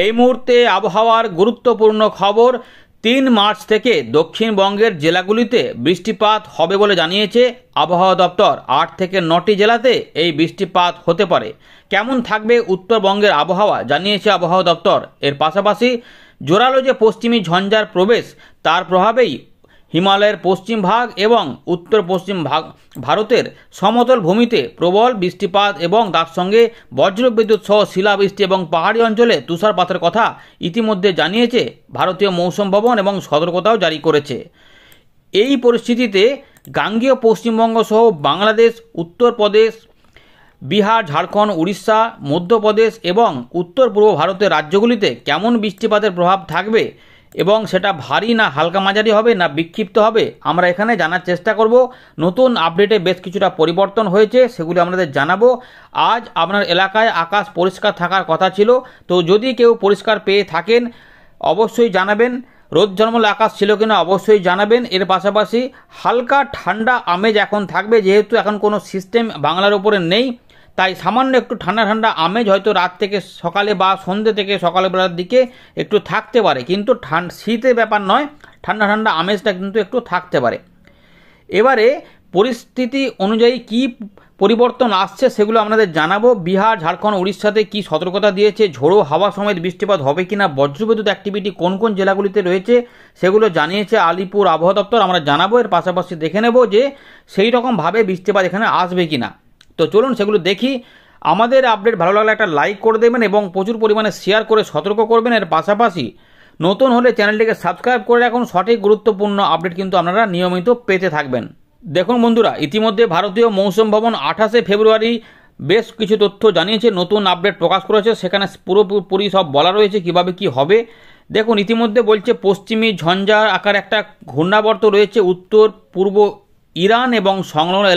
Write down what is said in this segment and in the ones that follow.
এই মুহূর্তে আবহাওয়ার গুরুত্বপূর্ণ খবর। 3 মার্চ থেকে দক্ষিণবঙ্গের জেলাগুলিতে বৃষ্টিপাত হবে বলে জানিয়েছে আবহাওয়া দপ্তর। 8 থেকে 9টি জেলাতে এই বৃষ্টিপাত হতে পারে। কেমন থাকবে উত্তরবঙ্গের আবহাওয়া জানিয়েছে আবহাওয়া দপ্তর। এর পাশাপাশি জোরালো যে পশ্চিমী ঝঞ্ঝার প্রবেশ, তার প্রভাবেই হিমালয়ের পশ্চিম ভাগ এবং উত্তর পশ্চিম ভারতের সমতল ভূমিতে প্রবল বৃষ্টিপাত এবং তার সঙ্গে বজ্রবিদ্যুৎ সহ শিলাবৃষ্টি এবং পাহাড়ি অঞ্চলে তুষারপাতের কথা ইতিমধ্যে জানিয়েছে ভারতীয় মৌসুম ভবন এবং সতর্কতাও জারি করেছে। এই পরিস্থিতিতে গাঙ্গেয় পশ্চিমবঙ্গ সহ বাংলাদেশ, উত্তরপ্রদেশ, বিহার, ঝাড়খণ্ড, উড়িষ্যা, মধ্যপ্রদেশ এবং উত্তর পূর্ব ভারতের রাজ্যগুলিতে কেমন বৃষ্টিপাতের প্রভাব থাকবে এবং সেটা ভারী না হালকা মাঝারি হবে না বিক্ষিপ্ত হবে, আমরা এখানে জানার চেষ্টা করব। নতুন আপডেটে বেশ কিছুটা পরিবর্তন হয়েছে, সেগুলি আপনাদের জানাবো। আজ আপনার এলাকায় আকাশ পরিষ্কার থাকার কথা ছিল, তো যদি কেউ পরিষ্কার পেয়ে থাকেন অবশ্যই জানাবেন। রোদ ঝলমলে আকাশ ছিল কিনা অবশ্যই জানাবেন। এর পাশাপাশি হালকা ঠান্ডা আমেজ এখন থাকবে, যেহেতু এখন কোনো সিস্টেম বাংলার উপরে নেই, তাই সামান্য একটু ঠান্ডা ঠান্ডা আমেজ হয়তো রাত থেকে সকালে বা সন্ধ্যে থেকে সকালবেলার দিকে একটু থাকতে পারে, কিন্তু শীতের ব্যাপার নয়, ঠান্ডা ঠান্ডা আমেজটা কিন্তু একটু থাকতে পারে। এবারে পরিস্থিতি অনুযায়ী কি পরিবর্তন আসছে সেগুলো আপনাদের জানাবো। বিহার, ঝাড়খণ্ড, উড়িষ্যাতে কি সতর্কতা দিয়েছে, ঝোড়ো হাওয়া সমেত বৃষ্টিপাত হবে কিনা, বজ্রবিদ্যুৎ অ্যাক্টিভিটি কোন কোন জেলাগুলিতে রয়েছে সেগুলো জানিয়েছে আলিপুর আবহাওয়া দপ্তর, আমরা জানাবো। এর পাশাপাশি দেখে নেব যে সেই রকমভাবে বৃষ্টিপাত এখানে আসবে কিনা। তো চলুন সেগুলো দেখি। আমাদের আপডেট ভালো লাগলে একটা লাইক করে দেবেন এবং প্রচুর পরিমাণে শেয়ার করে সতর্ক করবেন। এর পাশাপাশি নতুন হলে চ্যানেলটিকে সাবস্ক্রাইব করে রাখুন, সঠিক গুরুত্বপূর্ণ আপডেট কিন্তু আপনারা নিয়মিত পেতে থাকবেন। দেখুন বন্ধুরা, ইতিমধ্যে ভারতীয় মৌসুম ভবন 28শে ফেব্রুয়ারি বেশ কিছু তথ্য জানিয়েছে, নতুন আপডেট প্রকাশ করেছে, সেখানে পুরোপুরি সব বলা রয়েছে কিভাবে কি হবে। দেখুন ইতিমধ্যে বলছে পশ্চিমী ঝঞ্ঝার আকার একটা ঘূর্ণাবর্ত রয়েছে উত্তর পূর্ব ইরান এবং সংলগ্ন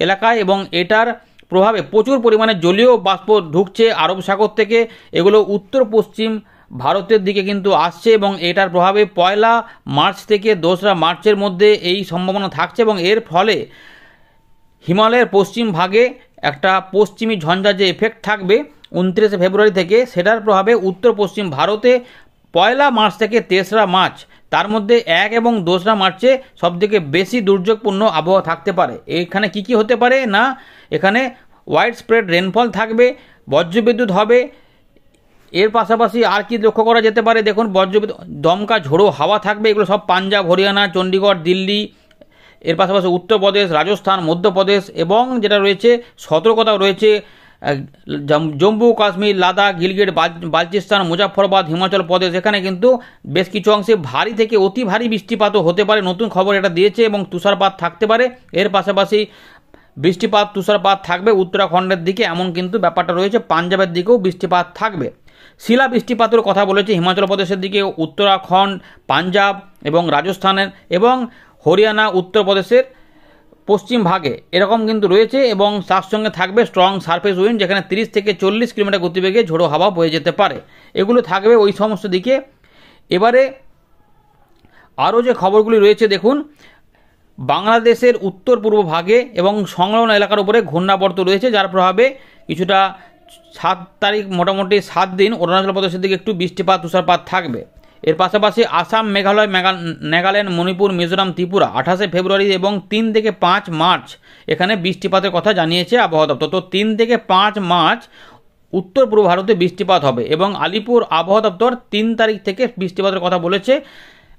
এলাকায় এবং এটার প্রভাবে প্রচুর পরিমাণে জলীয় বাষ্প ঢুকছে আরব সাগর থেকে, এগুলো উত্তর পশ্চিম ভারতের দিকে কিন্তু আসছে এবং এটার প্রভাবে 1 মার্চ থেকে 2 মার্চের মধ্যে এই সম্ভাবনা থাকছে এবং এর ফলে হিমালয়ের পশ্চিম ভাগে একটা পশ্চিমী ঝঞ্ঝার যে এফেক্ট থাকবে 29শে ফেব্রুয়ারি থেকে, সেটার প্রভাবে উত্তর পশ্চিম ভারতে 1 মার্চ থেকে 3রা মার্চ, তার মধ্যে 1 এবং 2 মার্চে সবথেকে বেশি দুর্যোগপূর্ণ আবহাওয়া থাকতে পারে। এখানে কি কি হতে পারে না, এখানে ওয়াইড স্প্রেড রেনফল থাকবে, বজ্রবিদ্যুৎ হবে। এর পাশাপাশি আর কি লক্ষ্য করা যেতে পারে, দেখুন বজ্রবিদ্যুৎ, দমকা ঝোড়ো হাওয়া থাকবে, এগুলো সব পাঞ্জাব, হরিয়ানা, চণ্ডীগড়, দিল্লি, এর পাশাপাশি উত্তরপ্রদেশ, রাজস্থান, মধ্যপ্রদেশ এবং যেটা রয়েছে সতর্কতাও রয়েছে জম্মু কাশ্মীর, লাদাখ, গিলগিট বালচিস্তান, মুজাফফরবাদ, হিমাচল প্রদেশ, এখানে কিন্তু বেশ কিছু অংশে ভারী থেকে অতি ভারী বৃষ্টিপাতও হতে পারে, নতুন খবর এটা দিয়েছে, এবং তুষারপাত থাকতে পারে। এর পাশাপাশি বৃষ্টিপাত তুষারপাত থাকবে উত্তরাখণ্ডের দিকে, এমন কিন্তু ব্যাপারটা রয়েছে। পাঞ্জাবের দিকেও বৃষ্টিপাত থাকবে। শিলা বৃষ্টিপাতের কথা বলেছে হিমাচল প্রদেশের দিকে, উত্তরাখণ্ড, পাঞ্জাব এবং রাজস্থানের এবং হরিয়ানা, উত্তরপ্রদেশের পশ্চিম ভাগে এরকম কিন্তু রয়েছে, এবং তার সঙ্গে থাকবে স্ট্রং সারফেস উইন্ড, যেখানে 30 থেকে 40 কিলোমিটার গতিবেগে ঝোড়ো হাওয়া বয়ে যেতে পারে, এগুলো থাকবে ওই সমস্ত দিকে। এবারে আরও যে খবরগুলি রয়েছে দেখুন, বাংলাদেশের উত্তর পূর্ব ভাগে এবং সংলগ্ন এলাকার উপরে ঘূর্ণাবর্ত রয়েছে, যার প্রভাবে কিছুটা 7 তারিখ মোটামুটি 7 দিন অরুণাচল প্রদেশের দিকে একটু বৃষ্টিপাত তুষারপাত থাকবে। এর পাশাপাশি আসাম, মেঘালয়, নাগাল্যান্ড, মণিপুর, মিজোরাম, ত্রিপুরা 28শে ফেব্রুয়ারি এবং 3 থেকে 5 মার্চ এখানে বৃষ্টিপাতের কথা জানিয়েছে আবহাওয়া দপ্তর। তো 3 থেকে 5 মার্চ উত্তর পূর্ব ভারতে বৃষ্টিপাত হবে এবং আলিপুর আবহাওয়া দপ্তর 3 তারিখ থেকে বৃষ্টিপাতের কথা বলেছে।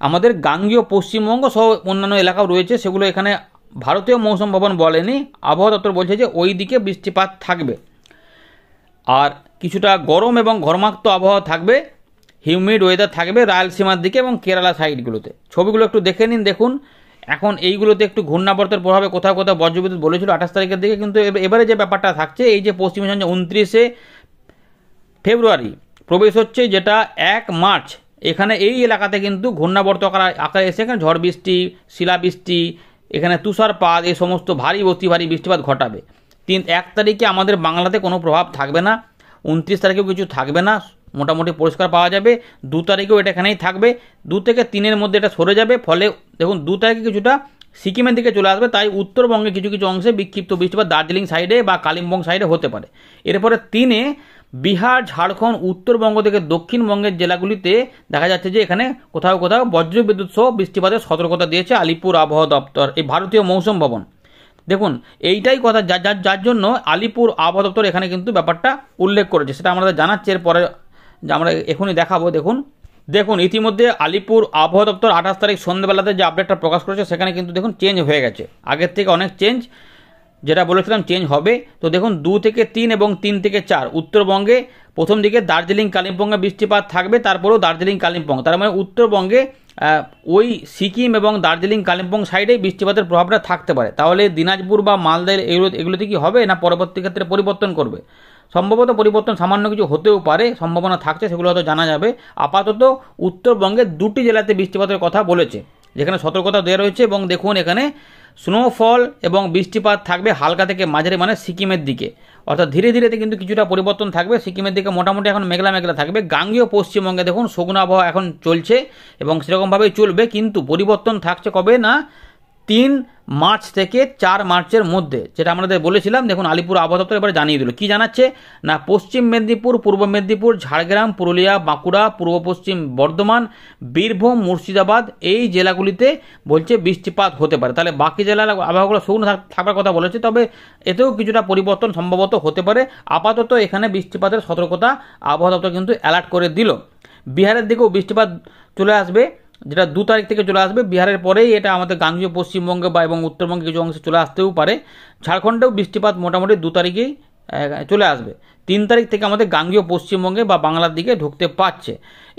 আমাদের গাঙ্গেয় পশ্চিমবঙ্গ সহ অন্যান্য এলাকাও রয়েছে, সেগুলো এখানে ভারতীয় মৌসুম ভবন বলেনি, আবহাওয়া দপ্তর বলছে যে ওই দিকে বৃষ্টিপাত থাকবে। আর কিছুটা গরম এবং ঘর্মাক্ত আবহাওয়া থাকবে, হিউমিড ওয়েদার থাকবে রায়লসীমার দিকে এবং কেরালা সাইডগুলোতে। ছবিগুলো একটু দেখে নিন। দেখুন এখন এইগুলোতে একটু ঘূর্ণাবর্তের প্রভাবে কোথাও কোথাও বজ্রবিদ্যুৎ বলেছিল 28 তারিখের দিকে, কিন্তু এবারে যে ব্যাপারটা থাকছে, এই যে পশ্চিমী ঝঞ্ঝা 29শে ফেব্রুয়ারি প্রবেশ হচ্ছে, যেটা 1 মার্চ, এখানে এই এলাকাতে কিন্তু ঘূর্ণাবর্ত আকারে এসে এখানে ঝড় বৃষ্টি, শিলাবৃষ্টি, এখানে তুষারপাত, এই সমস্ত ভারী অতি ভারী বৃষ্টিপাত ঘটাবে। 1 তারিখে আমাদের বাংলাতে কোনো প্রভাব থাকবে না, 29 তারিখেও কিছু থাকবে না, মোটামুটি পরিষ্কার পাওয়া যাবে। 2 তারিখেও এটা এখানেই থাকবে, 2 থেকে 3-এর মধ্যে এটা সরে যাবে, ফলে দেখুন 2 তারিখে কিছুটা সিকিমের দিকে চলে আসবে, তাই উত্তরবঙ্গে কিছু কিছু অংশে বিক্ষিপ্ত বৃষ্টিপাত দার্জিলিং সাইডে বা কালিম্পং সাইডে হতে পারে। এরপরে 3-এ বিহার, ঝাড়খণ্ড, উত্তরবঙ্গ থেকে দক্ষিণবঙ্গের জেলাগুলিতে দেখা যাচ্ছে যে এখানে কোথাও কোথাও বজ্রবিদ্যুৎ সহ বৃষ্টিপাতের সতর্কতা দিয়েছে আলিপুর আবহাওয়া দপ্তর, এই ভারতীয় মৌসুম ভবন। দেখুন এইটাই কথা, যার জন্য আলিপুর আবহাওয়া দপ্তর এখানে কিন্তু ব্যাপারটা উল্লেখ করেছে, সেটা আমাদের জানাচ্ছে এরপরে আমরা এখনই দেখাবো। দেখুন ইতিমধ্যে আলিপুর আবহাওয়া দপ্তর 28 তারিখ সন্ধ্যেবেলাতে যে আপডেটটা প্রকাশ করেছে সেখানে কিন্তু দেখুন চেঞ্জ হয়ে গেছে, আগের থেকে অনেক চেঞ্জ, যেটা বলেছিলাম চেঞ্জ হবে। তো দেখুন 2 থেকে 3 এবং 3 থেকে 4 উত্তরবঙ্গে প্রথম দিকে দার্জিলিং কালিম্পংয়ে বৃষ্টিপাত থাকবে, তারপরেও দার্জিলিং কালিম্পং, তার মানে উত্তরবঙ্গে ওই সিকিম এবং দার্জিলিং কালিম্পং সাইডেই বৃষ্টিপাতের প্রভাবটা থাকতে পারে। তাহলে দিনাজপুর বা মালদা এগুলোতে কি হবে না পরবর্তী ক্ষেত্রে পরিবর্তন করবে? সম্ভবত পরিবর্তন সামান্য কিছু হতেও পারে, সম্ভাবনা থাকছে, সেগুলো হয়তো জানা যাবে। আপাতত উত্তরবঙ্গের 2টি জেলাতে বৃষ্টিপাতের কথা বলেছে, যেখানে সতর্কতা দেওয়া রয়েছে। এবং দেখুন এখানে স্নোফল এবং বৃষ্টিপাত থাকবে হালকা থেকে মাঝারি, মানে সিকিমের দিকে, অর্থাৎ ধীরে ধীরে কিন্তু কিছুটা পরিবর্তন থাকবে। সিকিমের দিকে মোটামুটি এখন মেঘলা মেঘলা থাকবে। গাঙ্গেয় পশ্চিমবঙ্গে দেখুন শুকনো আবহাওয়া এখন চলছে এবং সেরকমভাবেই চলবে, কিন্তু পরিবর্তন থাকছে কবে না 3 মার্চ থেকে 4 মার্চের মধ্যে, যেটা আমাদের বলেছিলাম। দেখুন আলিপুর আবহাওয়া দপ্তর এবার জানিয়ে দিল, কি জানাচ্ছে না পশ্চিম মেদিনীপুর, পূর্ব মেদিনীপুর, ঝাড়গ্রাম, পুরুলিয়া, বাঁকুড়া, পূর্ব পশ্চিম বর্ধমান, বীরভূম, মুর্শিদাবাদ এই জেলাগুলিতে বলছে বৃষ্টিপাত হতে পারে। তাহলে বাকি জেলার আবহাওয়াগুলো শুকনো থাকার কথা বলেছে, তবে এতেও কিছুটা পরিবর্তন সম্ভবত হতে পারে। আপাতত এখানে বৃষ্টিপাতের সতর্কতা আবহাওয়া দপ্তর কিন্তু অ্যালার্ট করে দিল। বিহারের দিকেও বৃষ্টিপাত চলে আসবে, যেটা 2 তারিখ থেকে চলে আসবে। বিহারের পরেই এটা আমাদের গাঙ্গেয় পশ্চিমবঙ্গে বা এবং উত্তরবঙ্গে কিছু অংশে চলে আসতেও পারে। ঝাড়খণ্ডেও বৃষ্টিপাত মোটামুটি 2 তারিখেই চলে আসবে। 3 তারিখ থেকে আমাদের গাঙ্গেয় পশ্চিমবঙ্গে বা বাংলার দিকে ঢুকতে পারছে।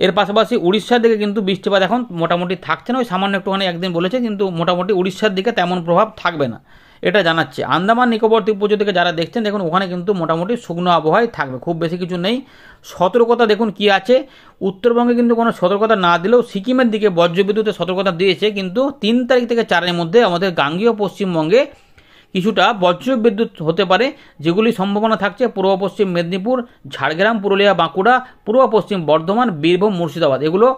এর পাশাপাশি উড়িষ্যার দিকে কিন্তু বৃষ্টিপাত এখন মোটামুটি থাকছে না, ওই সামান্য একটুখানি একদিন বলেছে, কিন্তু মোটামুটি উড়িষ্যার দিকে তেমন প্রভাব থাকবে না, এটা জানাচ্ছে। আন্দামান নিকোবর দ্বীপপুঞ্জ থেকে যারা দেখছেন দেখুন ওখানে কিন্তু মোটামুটি শুকনো আবহাওয়ায় থাকবে, খুব বেশি কিছু নেই। সতর্কতা দেখুন কি আছে, উত্তরবঙ্গে কিন্তু কোনো সতর্কতা না দিলেও সিকিমের দিকে বজ্রবিদ্যুতের সতর্কতা দিয়েছে, কিন্তু 3 তারিখ থেকে 4-এর মধ্যে আমাদের গাঙ্গেয় পশ্চিমবঙ্গে কিছুটা বজ্রবিদ্যুৎ হতে পারে, যেগুলি সম্ভাবনা থাকছে পূর্ব পশ্চিম মেদিনীপুর, ঝাড়গ্রাম, পুরুলিয়া, বাঁকুড়া, পূর্ব পশ্চিম বর্ধমান, বীরভূম, মুর্শিদাবাদ, এগুলো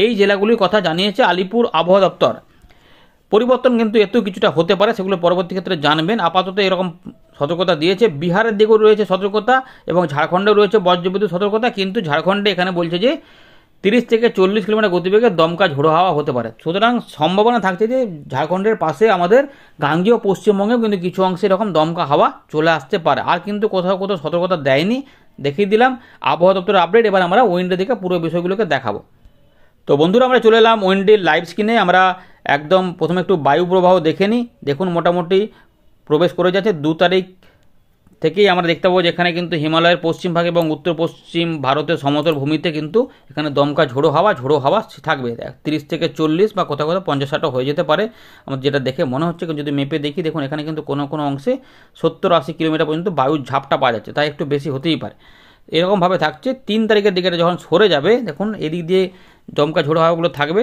এই জেলাগুলির কথা জানিয়েছে আলিপুর আবহাওয়া দপ্তর। পরিবর্তন কিন্তু এতেও কিছুটা হতে পারে, সেগুলো পরবর্তী ক্ষেত্রে জানবেন। আপাতত এরকম সতর্কতা দিয়েছে। বিহারের দিকেও রয়েছে সতর্কতা এবং ঝাড়খণ্ডেও রয়েছে বজ্রবিদ্যুৎ সতর্কতা, কিন্তু ঝাড়খণ্ডে এখানে বলছে যে 30 থেকে 40 কিলোমিটার গতিবেগে দমকা ঝোড়ো হাওয়া হতে পারে। সুতরাং সম্ভাবনা থাকছে যে ঝাড়খণ্ডের পাশে আমাদের গাঙ্গেয় পশ্চিমবঙ্গেও কিন্তু কিছু অংশে এরকম দমকা হাওয়া চলে আসতে পারে। আর কিন্তু কোথাও কোথাও সতর্কতা দেয়নি, দেখিয়ে দিলাম আবহাওয়া দপ্তরের আপডেট। এবার আমরা উইন্ডো দিকে পুরো বিষয়গুলোকে দেখাবো। তো বন্ধুরা আমরা চলে এলাম উইন্ডের লাইভ স্ক্রিনে। আমরা একদম প্রথমে একটু বায়ু প্রবাহ দেখে নিই। দেখুন মোটামুটি প্রবেশ করে যাচ্ছে 2 তারিখ থেকেই আমরা দেখতে পাবো যেখানে কিন্তু হিমালয়ের পশ্চিম ভাগ এবং উত্তর পশ্চিম ভারতের সমতল ভূমিতে কিন্তু এখানে দমকা ঝোড়ো হাওয়া থাকবে। 30 থেকে 40 বা কোথাও কোথাও 50-60 হয়ে যেতে পারে, আমার যেটা দেখে মনে হচ্ছে। যদি মেপে দেখি দেখুন এখানে কিন্তু কোনো কোনো অংশে 70-80 কিলোমিটার পর্যন্ত বায়ুর ঝাপটা পাওয়া যাচ্ছে, তাই একটু বেশি হতেই পারে। এরকমভাবে থাকছে। 3 তারিখের দিকে যখন সরে যাবে দেখুন এদিক দিয়ে দমকা ঝোড়ো হাওয়াগুলো থাকবে।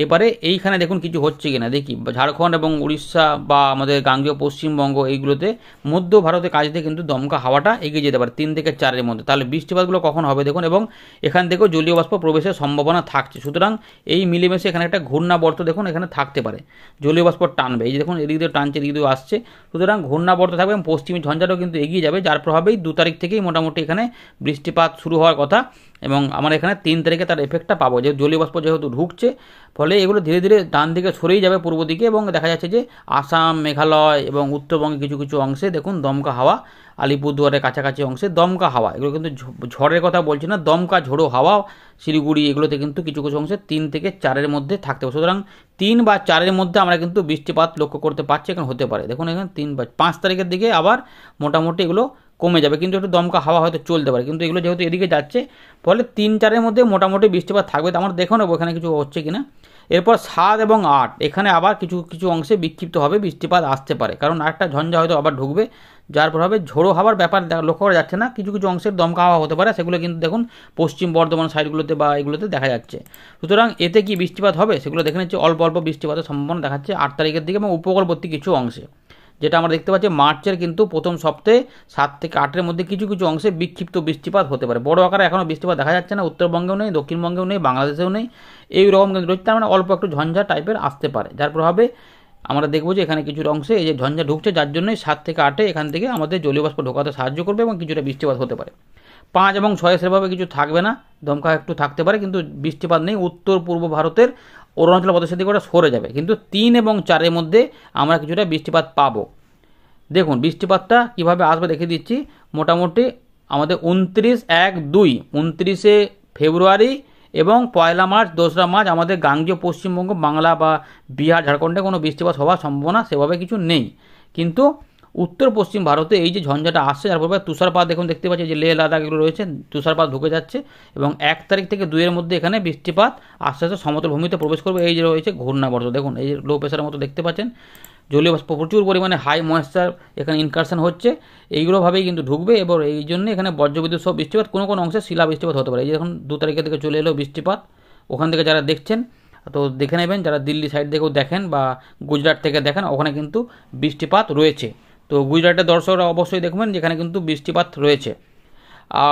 এবারে এইখানে দেখুন কিছু হচ্ছে কিনা দেখি। ঝাড়খণ্ড এবং উড়িষ্যা বা আমাদের গাঙ্গেয় পশ্চিমবঙ্গ এইগুলোতে মধ্য ভারতের কাছ থেকে কিন্তু দমকা হাওয়াটা এগিয়ে যেতে পারে 3 থেকে 4-এর মধ্যে। তাহলে বৃষ্টিপাতগুলো কখন হবে দেখুন, এবং এখান থেকেও জলীয় বাষ্প প্রবেশের সম্ভাবনা থাকছে। সুতরাং এই মিলেমিশে এখানে একটা ঘূর্ণাবর্ত দেখুন এখানে থাকতে পারে, জলীয় বাষ্প টানবে। এই যে দেখুন এদিক দিয়ে টানছে, এদিক দিয়ে আসছে, সুতরাং ঘূর্ণাবর্ত থাকবে এবং পশ্চিমী ঝঞ্ঝাটাও কিন্তু এগিয়ে যাবে, যার প্রভাবেই 2 তারিখ থেকেই মোটামুটি এখানে বৃষ্টিপাত শুরু হওয়ার কথা। এবং আমরা এখানে 3 তারিখে তার এফেক্টটা পাবো, যে জলীয় বাষ্প যেহেতু ঢুকছে, ফলে এগুলো ধীরে ধীরে ডান দিকে সরেই যাবে পূর্ব দিকে। এবং দেখা যাচ্ছে যে আসাম, মেঘালয় এবং উত্তরবঙ্গে কিছু কিছু অংশে দেখুন দমকা হাওয়া, আলিপুরদুয়ারের কাছাকাছি অংশে দমকা হাওয়া, এগুলো কিন্তু ঝড়ের কথা বলছি না, দমকা ঝোড়ো হাওয়া শিলিগুড়ি এগুলোতে কিন্তু কিছু কিছু অংশে 3 থেকে 4-এর মধ্যে থাকতে পারে। সুতরাং 3 বা 4-এর মধ্যে আমরা কিন্তু বৃষ্টিপাত লক্ষ্য করতে পারছি, এখন হতে পারে। দেখুন এখানে 3 বা 5 তারিখের দিকে আবার মোটামুটি এগুলো কমে যাবে, কিন্তু একটু দমকা হাওয়া হয়তো চলতে পারে, কিন্তু এগুলো যেহেতু এদিকে যাচ্ছে ফলে 3-4-এর মধ্যে মোটামুটি বৃষ্টিপাত থাকবে। তো আমরা দেখে নেবো এখানে কিছু হচ্ছে কিনা। এরপর 7 এবং 8 এখানে আবার কিছু কিছু অংশে বিক্ষিপ্ত হবে বৃষ্টিপাত আসতে পারে, কারণ আরেকটা ঝঞ্ঝা হয়তো আবার ঢুকবে, যার প্রভাবে ঝোড়ো হাওয়ার ব্যাপার লক্ষ্য করা যাচ্ছে না। কিছু কিছু অংশের দমকা হাওয়া হতে পারে, সেগুলো কিন্তু দেখুন পশ্চিম বর্ধমান সাইডগুলোতে বা এগুলোতে দেখা যাচ্ছে। সুতরাং এতে কি বৃষ্টিপাত হবে সেগুলো দেখে নিচ্ছি। অল্প অল্প বৃষ্টিপাতের সম্ভাবনা দেখাচ্ছে 8 তারিখের দিকে এবং উপকূলবর্তী কিছু অংশে, যেটা আমরা দেখতে পাচ্ছি মার্চের কিন্তু প্রথম সপ্তাহে 7 থেকে 8-এর মধ্যে কিছু কিছু অংশে বিক্ষিপ্ত বৃষ্টিপাত হতে পারে। বড় আকারে এখনও বৃষ্টিপাত দেখা যাচ্ছে না, উত্তরবঙ্গেও নেই, দক্ষিণবঙ্গেও নেই, বাংলাদেশেও নেই, এইরকম কিন্তু রয়েছে। তার মানে অল্প একটু ঝঞ্ঝা টাইপের আসতে পারে, যার প্রভাবে আমরা দেখব যে এখানে কিছু অংশে এই যে ঝঞ্ঝা ঢুকছে, যার জন্যই 7 থেকে 8 এখান থেকে আমাদের জলীয় বাষ্প ঢোকাতে সাহায্য করবে এবং কিছুটা বৃষ্টিপাত হতে পারে। 5 এবং 6 সেভাবে কিছু থাকবে না, দমকা একটু থাকতে পারে, কিন্তু বৃষ্টিপাত নেই। উত্তর পূর্ব ভারতের অরুণাচল প্রদেশের দিকে ওটা সরে যাবে, কিন্তু 3 এবং 4 মধ্যে আমরা কিছুটা বৃষ্টিপাত পাবো। দেখুন বৃষ্টিপাতটা কিভাবে আসবে দেখে দিচ্ছি। মোটামুটি আমাদের 29 ফেব্রুয়ারি এবং 1 মার্চ 2 মার্চ আমাদের গাঙ্গেয় পশ্চিমবঙ্গ, বাংলা বা বিহার, ঝাড়খণ্ডে কোনো বৃষ্টিপাত হওয়ার সম্ভাবনা সেভাবে কিছু নেই। কিন্তু উত্তর পশ্চিম ভারতে এই যে ঝঞ্ঝাটা আসছে, যার ফলে তুষারপাত দেখুন দেখতে পাচ্ছি যে লেহ লাদাখ এগুলো রয়েছে, তুষারপাত ঢুকে যাচ্ছে এবং 1 তারিখ থেকে 2 মধ্যে এখানে বৃষ্টিপাত আস্তে আস্তে সমতল ভূমিতে প্রবেশ করবে। এই যে রয়েছে ঘূর্ণাবর্ত, দেখুন এই যে লো প্রেশারের মতো দেখতে পাচ্ছেন, জলীয় বাষ্প প্রচুর পরিমাণে হাই ময়েশ্চার এখানে ইনকারশন হচ্ছে, এইগুলোভাবেই কিন্তু ঢুকবে এবং এই জন্য এখানে বজ্রবিদ্যুৎ সহ বৃষ্টিপাত, কোনো কোনো অংশে শিলা বৃষ্টিপাত হতে পারে। এই যখন 2 তারিখের দিকে চলে এলো বৃষ্টিপাত, ওখান থেকে যারা দেখছেন তো দেখে নেবেন, যারা দিল্লি সাইড থেকেও দেখেন বা গুজরাট থেকে দেখেন, ওখানে কিন্তু বৃষ্টিপাত রয়েছে। তো গুজরাটের দর্শকরা অবশ্যই দেখবেন যেখানে কিন্তু বৃষ্টিপাত রয়েছে।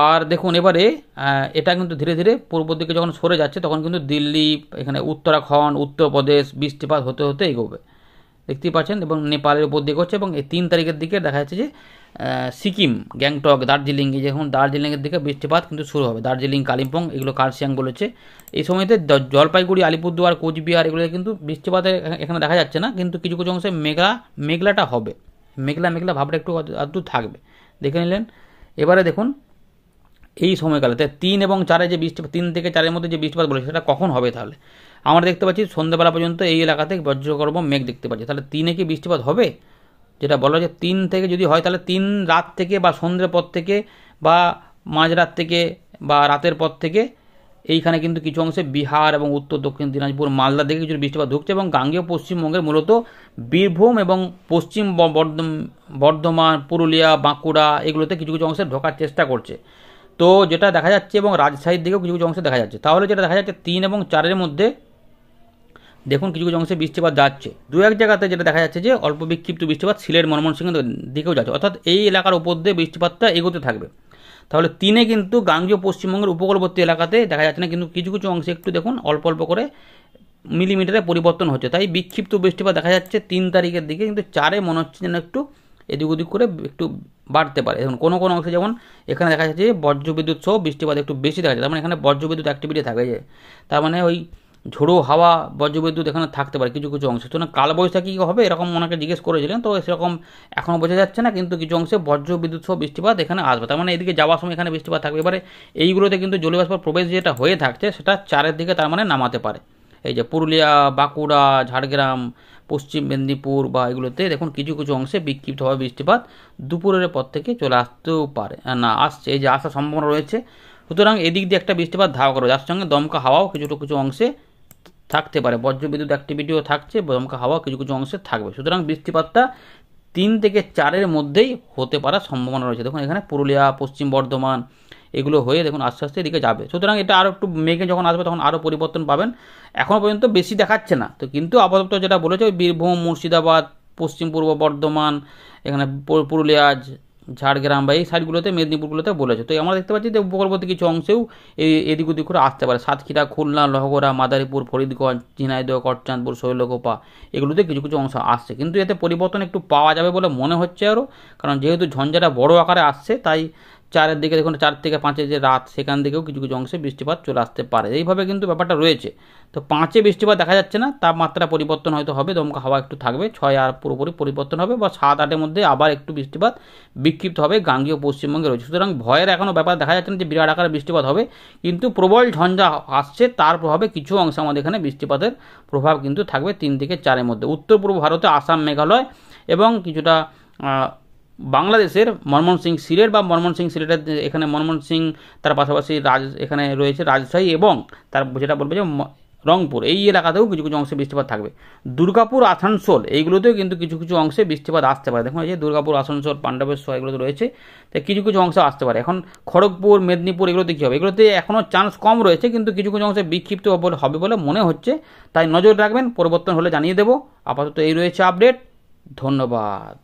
আর দেখুন এবারে এটা কিন্তু ধীরে ধীরে পূর্ব দিকে যখন সরে যাচ্ছে, তখন কিন্তু দিল্লি, এখানে উত্তরাখণ্ড, উত্তরপ্রদেশ বৃষ্টিপাত হতে হতে এগোবে, দেখতেই পাচ্ছেন, এবং নেপালের উপর দিকে হচ্ছে। এবং এই 3 তারিখের দিকে দেখা যাচ্ছে যে সিকিম, গ্যাংটক, দার্জিলিং, এই যখন দার্জিলিংয়ের দিকে বৃষ্টিপাত কিন্তু শুরু হবে। দার্জিলিং, কালিম্পং এগুলো কার্শিয়াং বলেছে। এই সময়তে জলপাইগুড়ি, আলিপুরদুয়ার, কোচবিহার এগুলো কিন্তু বৃষ্টিপাতের এখানে দেখা যাচ্ছে না, কিন্তু কিছু কিছু অংশে মেঘলাটা হবে, মেঘলা ভাবটা একটু আধটু থাকবে, দেখে নিলেন। এবারে দেখুন এই সময়কালেতে 3 এবং 4 যে বৃষ্টিপাত, 3 থেকে 4 মধ্যে যে বৃষ্টিপাত বলেছে সেটা কখন হবে তাহলে? আমরা দেখতে পাচ্ছি সন্ধ্যাবেলা পর্যন্ত এই এলাকাতে বজ্রগর্ভ মেঘ দেখতে পাচ্ছি। তাহলে 3 কি বৃষ্টিপাত হবে? যেটা বলা যে 3 থেকে যদি হয় তাহলে 3 রাত থেকে বা সন্ধ্যের পর থেকে বা মাঝরাত থেকে বা রাতের পর থেকে এইখানে কিন্তু কিছু অংশে বিহার এবং উত্তর দক্ষিণ দিনাজপুর, মালদা দিকে কিছু বৃষ্টিপাত ঢুকছে এবং গাঙ্গেয় পশ্চিমবঙ্গের মূলত বীরভূম এবং পশ্চিম বর্ধমান, পুরুলিয়া, বাঁকুড়া এগুলোতে কিছু কিছু অংশে ঢোকার চেষ্টা করছে। তো যেটা দেখা যাচ্ছে, এবং রাজশাহীর দিকেও কিছু কিছু অংশে দেখা যাচ্ছে। তাহলে যেটা দেখা যাচ্ছে 3 এবং 4 মধ্যে দেখুন কিছু কিছু অংশে বৃষ্টিপাত যাচ্ছে। 2-1 জায়গাতে যেটা দেখা যাচ্ছে যে অল্প বিক্ষিপ্ত বৃষ্টিপাত সিলেট, ময়মনসিংহের দিকেও যাচ্ছে, অর্থাৎ এই এলাকার উপর দিয়ে বৃষ্টিপাতটা এগোতে থাকবে। তাহলে 3 কিন্তু গাঙ্গেয় পশ্চিমবঙ্গের উপকূলবর্তী এলাকাতে দেখা যাচ্ছে না, কিন্তু কিছু কিছু অংশে একটু দেখুন অল্প অল্প করে মিলিমিটারে পরিবর্তন হচ্ছে। তাই বিক্ষিপ্ত বৃষ্টিপাত দেখা যাচ্ছে 3 তারিখের দিকে, কিন্তু 4 মনে হচ্ছে যেন একটু এদিক ওদিক করে একটু বাড়তে পারে। এখন কোনো কোনো অংশে যেমন এখানে দেখা যাচ্ছে যে বজ্রবিদ্যুৎ সহ বৃষ্টিপাত একটু বেশি দেখা যাচ্ছে, তার মানে এখানে বজ্রবিদ্যুৎ অ্যাক্টিভিটি থাকবে, যে তার মানে ওই ঝোড়ো হাওয়া, বজ্রবিদ্যুৎ এখানে থাকতে পারে কিছু কিছু অংশে। তো না কালবৈশাখী হবে এরকম ওনাকে জিজ্ঞেস করেছিলেন, তো সেরকম এখনও বোঝা যাচ্ছে না, কিন্তু কিছু অংশে বজ্রবিদ্যুৎ সহ বৃষ্টিপাত এখানে আসবে, তার মানে এদিকে যাওয়ার সময় এখানে বৃষ্টিপাত থাকবে। এবারে এইগুলোতে কিন্তু জলীয় বাষ্প প্রবেশ যেটা হয়ে থাকছে সেটা 4 দিকে তার মানে নামাতে পারে। এই যে পুরুলিয়া, বাঁকুড়া, ঝাড়গ্রাম, পশ্চিম মেদিনীপুর বা এগুলোতে দেখুন কিছু কিছু অংশে বিক্ষিপ্তভাবে বৃষ্টিপাত দুপুরের পর থেকে চলে আসতেও পারে, না আসছে, এই যে আসার সম্ভাবনা রয়েছে। সুতরাং এদিক দিয়ে একটা বৃষ্টিপাত ধাওয়া করবে, যার সঙ্গে দমকা হাওয়াও কিছু কিছু অংশে থাকতে পারে, বজ্রবিদ্যুৎ অ্যাক্টিভিটিও থাকছে, দমকা হাওয়া কিছু কিছু অংশে থাকবে। সুতরাং বৃষ্টিপাতটা 3 থেকে 4 মধ্যেই হতে পারার সম্ভাবনা রয়েছে। দেখুন এখানে পুরুলিয়া, পশ্চিম বর্ধমান এগুলো হয়ে দেখুন আস্তে আস্তে এদিকে যাবে। সুতরাং এটা আরও একটু মেঘে যখন আসবে তখন আরও পরিবর্তন পাবেন। এখনও পর্যন্ত বেশি দেখাচ্ছে না, তো কিন্তু আপাতত যেটা বলেছে ওই বীরভূম, মুর্শিদাবাদ, পশ্চিম পূর্ব বর্ধমান, এখানে পুরুলিয়া, ঝাড়গ্রাম বা এই সাইডগুলোতে, মেদিনীপুরগুলোতে বলেছে। তো আমরা দেখতে পাচ্ছি যে উপকূলবর্তী কিছু অংশেও এদিক ওদিক করে আসতে পারে, সাতক্ষীরা, খুলনা, লহগড়া, মাদারীপুর, ফরিদগঞ্জ, ঝিনাইদহ, করচাঁদপুর, শৈলকুপা এগুলোতে কিছু কিছু অংশ আসছে, কিন্তু এতে পরিবর্তন একটু পাওয়া যাবে বলে মনে হচ্ছে আরও, কারণ যেহেতু ঝঞ্ঝাটা বড় আকারে আসছে, তাই 4 দিকে দেখুন 4 থেকে 5 যে রাত, সেখান থেকেও কিছু কিছু অংশে বৃষ্টিপাত চলে আসতে পারে, এইভাবে কিন্তু ব্যাপারটা রয়েছে। তো 5 বৃষ্টিপাত দেখা যাচ্ছে না, তাপমাত্রা পরিবর্তন হয়তো হবে, দমকা হাওয়া একটু থাকবে, 6 আর পুরোপুরি পরিবর্তন হবে, বা 7-8 মধ্যে আবার একটু বৃষ্টিপাত বিক্ষিপ্ত হবে গাঙ্গেয় পশ্চিমবঙ্গে রয়েছে। সুতরাং ভয়ের এখনও ব্যাপার দেখা যাচ্ছে না যে বিরাট আকারে বৃষ্টিপাত হবে, কিন্তু প্রবল ঝঞ্ঝা আসছে, তার প্রভাবে কিছু অংশে আমাদের এখানে বৃষ্টিপাতের প্রভাব কিন্তু থাকবে 3 থেকে 4 মধ্যে। উত্তর পূর্ব ভারতে আসাম, মেঘালয় এবং কিছুটা বাংলাদেশের ময়মনসিংহ, সিলেট বা ময়মনসিংহ, সিলেটের এখানে ময়মনসিংহ, তার পাশাপাশি এখানে রয়েছে রাজশাহী এবং তার যেটা বলবে যে রংপুর, এই এলাকাতেও কিছু কিছু অংশে বৃষ্টিপাত থাকবে। দুর্গাপুর, আসানসোল এইগুলোতেও কিন্তু কিছু কিছু অংশে বৃষ্টিপাত আসতে পারে। দেখুন এই যে দুর্গাপুর, আসানসোল, পাণ্ডবেশ্বর এগুলোতে রয়েছে, তাই কিছু কিছু অংশে আসতে পারে। এখন খড়গপুর, মেদিনীপুর এগুলোতে কী হবে? এগুলোতে এখনও চান্স কম রয়েছে, কিন্তু কিছু কিছু অংশে বিক্ষিপ্ত হবে বলে মনে হচ্ছে, তাই নজর রাখবেন, পরিবর্তন হলে জানিয়ে দেবো। আপাতত এই রয়েছে আপডেট। ধন্যবাদ।